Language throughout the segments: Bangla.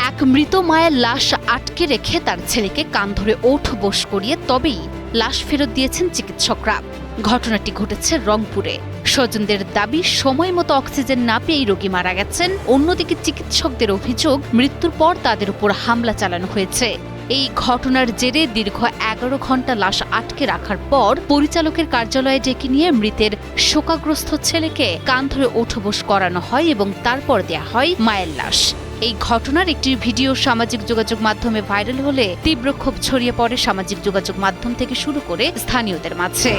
এক মৃত মায়ের লাশ আটকে রেখে তার ছেলেকে কান ধরে ওঠ বস করিয়ে তবেই লাশ ফেরত দিয়েছেন চিকিৎসকরা। ঘটনাটি ঘটেছে রংপুরে। স্বজনদের দাবি, সময় মতো অক্সিজেন না পেয়ে রোগী মারা গেছেন। অন্যদিকে চিকিৎসকদের অভিযোগ, মৃত্যুর পর তাদের উপর হামলা চালানো হয়েছে। এই ঘটনার জেরে দীর্ঘ 11 ঘণ্টা লাশ আটকে রাখার পর পরিচালকের কার্যালয়ে ডেকে নিয়ে মৃতের শোকাগ্রস্ত ছেলেকে কান ধরে ওঠবোস করানো হয় এবং তারপর দেয়া হয় মায়ের লাশ। এই ঘটনার একটি ভিডিও সামাজিক যোগাযোগ মাধ্যমে ভাইরাল হলে তীব্র ক্ষোভ ছড়িয়ে পড়ে সামাজিক যোগাযোগ মাধ্যম থেকে শুরু করে স্থানীয়দের মাঝে।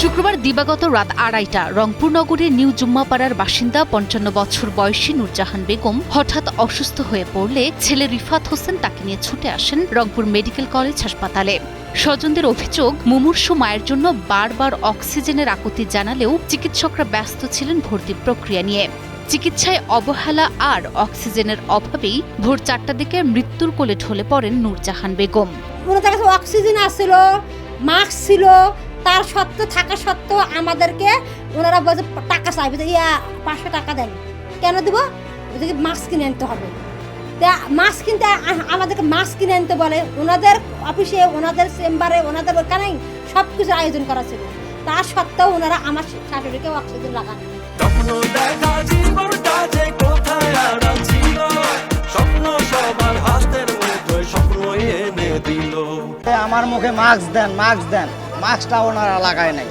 শুক্রবার দিবাগত রাত 2:30 রংপুর নগরের নিউ জুম্মাপাড়ার বাসিন্দা 55 বছর বয়সী নূরজাহান বেগম হঠাৎ অসুস্থ হয়ে পড়লে ছেলে রিফাত হোসেন তাকে নিয়ে ছুটে আসেন রংপুর মেডিকেল কলেজ হাসপাতালে। স্বজনদের অভিযোগ, মুমূর্ষু মায়ের জন্য বারবার অক্সিজেনের আকুতি জানালেও চিকিৎসকরা ব্যস্ত ছিলেন ভর্তি প্রক্রিয়া নিয়ে। চিকিৎসায় অবহেলা আর অক্সিজেনের অভাবেই ভোর 4টার দিকে মৃত্যুর কোলে ঢলে পড়েন নূরজাহান বেগম। ওনাদের কাছে অক্সিজেন আসছিল, মাস্ক ছিল, তার সত্ত্বেও থাকা সত্ত্বেও আমাদেরকে ওনারা বলছে টাকা চাইবে, 500 টাকা দেন। কেন দেবো? মাস্ক কিনে আনতে হবে। মাস্ক কিনতে আমাদেরকে মাস্ক কিনে আনতে বলে। ওনাদের অফিসে, ওনাদের চেম্বারে, ওনাদের ওখানেই সব কিছুর আয়োজন করা ছিল। তার সত্ত্বেও ওনারা আমার শাশুড়িকে অক্সিজেন লাগান। আমার মুখে মাস্ক দেন, মাস্ক দেন, মাস্কটা ওনারা লাগায় নাই।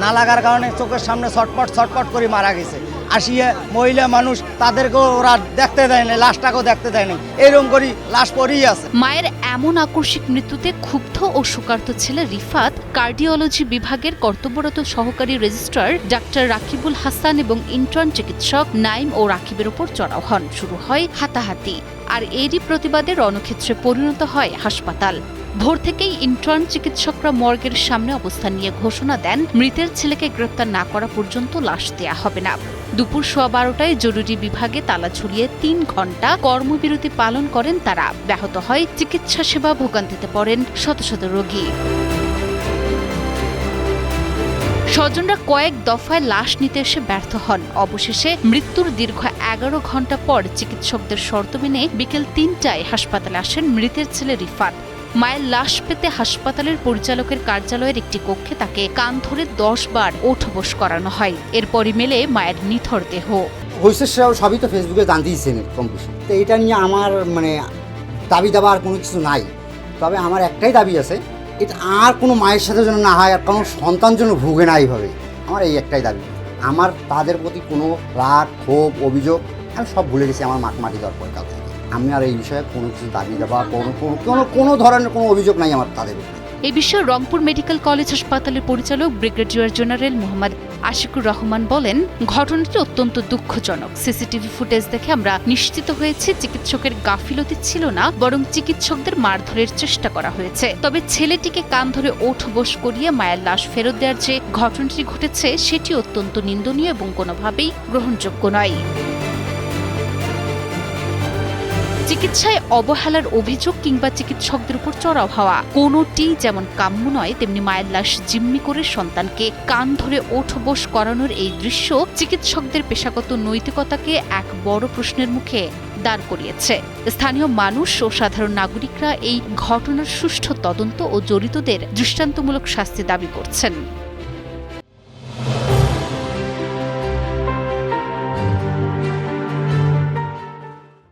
না লাগার কারণে চোখের সামনে ছটপট করে মারা গেছে। আসিয়ে মহিলা মানুষ, তাদেরকেও ওরা দেখতে দেয় নাই, লাশটাকেও দেখতে দেয় নাই, এরকম করে লাশ পড়েই আছে। মায়ের এমন আকস্মিক মৃত্যুতে ক্ষুব্ধ ও শোকার্ত ছেলে রিফাত কার্ডিওলজি বিভাগের কর্তব্যরত সহকারী রেজিস্ট্রার ডাক্তার রাকিবুল হাসান এবং ইন্টার্ন চিকিৎসক নাইম ও রাকিবের উপর চড়াও হন। শুরু হয় হাতাহাতি, আর এরই প্রতিবাদে রণক্ষেত্রে পরিণত হয় হাসপাতাল। ভোর থেকেই ইন্টার্ন চিকিৎসকরা মর্গের সামনে অবস্থান নিয়ে ঘোষণা দেন, মৃতের ছেলেকে গ্রেপ্তার না করা পর্যন্ত লাশ দেয়া হবে না। দুপুর 12:15টায় জরুরি বিভাগে তালা ঝুলিয়ে 3 ঘণ্টা কর্মবিরতি পালন করেন তারা। ব্যাহত হয় চিকিৎসা সেবা, ভোগান্তিতে পড়েন শত শত রোগী। স্বজনরা কয়েক দফায় লাশ নিতে এসে ব্যর্থ হন। অবশেষে মৃত্যুর দীর্ঘ 11 ঘণ্টা পর চিকিৎসকদের শর্ত মেনে বিকেল 3টায় হাসপাতালে আসেন মৃতের ছেলে রিফাত। মায়ের লাশ পেতে হাসপাতালের পরিচালকের কার্যালয়ের একটি কক্ষে তাকে কান ধরে 10 বার ওঠবোস করানো হয়। এরপরই মেলে মায়ের নিথর দেহ। হয়েছে সবই তো ফেসবুকে জানতেইছেন কম বেশি। তো এটা নিয়ে আমার দাবি দাবা আর কোনো কিছু নাই। তবে আমার একটাই দাবি আছে, এটা আর কোনো মায়ের সাথে যেন না হয়, আর কোনো সন্তান যেন ভুগে না এইভাবে। আমার এই একটাই দাবি। আমার তাদের প্রতি কোনো রাগ, ক্ষোভ, অভিযোগ আমি সব ভুলে গেছি আমার মাটি দেওয়ার পর কাল থেকে। আমি আর এই বিষয়ে কোনো কিছু দাবি দেওয়া, কোনো ধরনের কোনো অভিযোগ নাই আমার তাদের উপরে। এই বিষয়ে রংপুর মেডিকেল কলেজ হাসপাতালের পরিচালক ব্রিগেডিয়ার জেনারেল মোহাম্মদ আশিকুর রহমান বলেন, ঘটনাটি অত্যন্ত দুঃখজনক। সিসিটিভি ফুটেজ দেখে আমরা নিশ্চিত হয়েছি চিকিৎসকের গাফিলতি ছিল না, বরং চিকিৎসকদের মারধরের চেষ্টা করা হয়েছে। তবে ছেলেটিকে কান ধরে ওঠবোস করিয়ে মায়ের লাশ ফেরত দেওয়ার যে ঘটনাটি ঘটেছে সেটি অত্যন্ত নিন্দনীয় এবং কোনোভাবেই গ্রহণযোগ্য নয়। চিকিৎসায় অবহেলার অভিযোগ কিংবা চিকিৎসকদের উপর চড়াও হওয়া কোনোটি যেমন কাম্য নয়, তেমনি মায়ের লাশ জিম্মি করে সন্তানকে কান ধরে ওঠবোস করানোর এই দৃশ্য চিকিৎসকদের পেশাগত নৈতিকতাকে এক বড় প্রশ্নের মুখে দাঁড় করিয়েছে। স্থানীয় মানুষ ও সাধারণ নাগরিকরা এই ঘটনার সুষ্ঠু তদন্ত ও জড়িতদের দৃষ্টান্তমূলক শাস্তি দাবি করছেন।